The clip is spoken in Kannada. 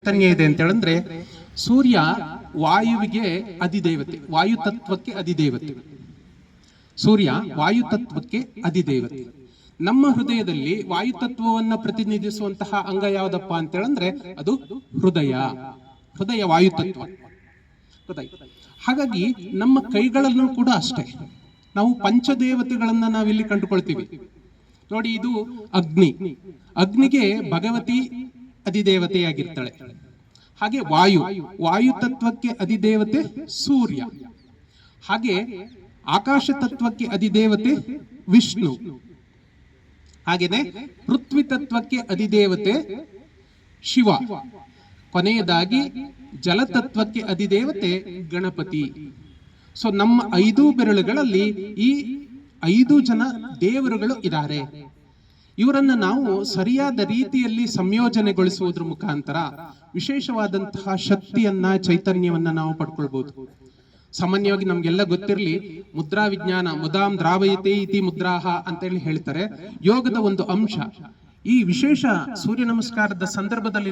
ಚೈತನ್ಯ ಇದೆ ಅಂತ ಹೇಳಿದ್ರೆ ಸೂರ್ಯ ವಾಯುವಿಗೆ ಅಧಿದೇವತೆ, ವಾಯು ತತ್ವಕ್ಕೆ ಅಧಿದೇವತೆ. ಸೂರ್ಯ ವಾಯು ತತ್ವಕ್ಕೆ ಅಧಿದೇವತೆ. ನಮ್ಮ ಹೃದಯದಲ್ಲಿ ವಾಯು ತತ್ವವನ್ನು ಪ್ರತಿನಿಧಿಸುವಂತಹ ಅಂಗ ಯಾವುದಪ್ಪ ಅಂತ ಹೇಳಿದ್ರೆ ಅದು ಹೃದಯ. ಹೃದಯ ವಾಯು ತತ್ವ ಹೃದಯ. ಹಾಗಾಗಿ ನಮ್ಮ ಕೈಗಳಲ್ಲೂ ಕೂಡ ಅಷ್ಟೇ ನಾವು ಪಂಚದೇವತೆಗಳನ್ನ ನಾವಿಲ್ಲಿ ಕಂಡುಕೊಳ್ತೀವಿ ನೋಡಿ. ಇದು ಅಗ್ನಿ, ಅಗ್ನಿಗೆ ಭಗವತಿ ಅಧಿದೇವತೆಯಾಗಿರ್ತಾಳೆ. ಹಾಗೆ ವಾಯು, ವಾಯು ತತ್ವಕ್ಕೆ ಅಧಿದೇವತೆ ಸೂರ್ಯ. ಹಾಗೆ ಆಕಾಶ ತತ್ವಕ್ಕೆ ಅಧಿದೇವತೆ ವಿಷ್ಣು. ಹಾಗೇನೆ ಪೃಥ್ವಿ ತತ್ವಕ್ಕೆ ಅಧಿದೇವತೆ ಶಿವ. ಕೊನೆಯದಾಗಿ ಜಲತತ್ವಕ್ಕೆ ಅಧಿದೇವತೆ ಗಣಪತಿ. ಸೊ ನಮ್ಮ 5 ಬೆರಳುಗಳಲ್ಲಿ ಈ 5 ಜನ ದೇವರುಗಳು ಇದ್ದಾರೆ. ಇವರನ್ನ ನಾವು ಸರಿಯಾದ ರೀತಿಯಲ್ಲಿ ಸಂಯೋಜನೆಗೊಳಿಸುವುದರ ಮುಖಾಂತರ ವಿಶೇಷವಾದಂತಹ ಶಕ್ತಿಯನ್ನ, ಚೈತನ್ಯವನ್ನ ನಾವು ಪಡ್ಕೊಳ್ಬಹುದು. ಸಾಮಾನ್ಯವಾಗಿ ನಮ್ಗೆಲ್ಲ ಗೊತ್ತಿರಲಿ, ಮುದ್ರಾ ವಿಜ್ಞಾನ ಮುದಾಂ ದ್ರಾವಯತೆ ಇತಿ ಮುದ್ರಾಹ ಅಂತ ಹೇಳಿ ಹೇಳ್ತಾರೆ. ಯೋಗದ ಒಂದು ಅಂಶ. ಈ ವಿಶೇಷ ಸೂರ್ಯ ನಮಸ್ಕಾರದ ಸಂದರ್ಭದಲ್ಲಿ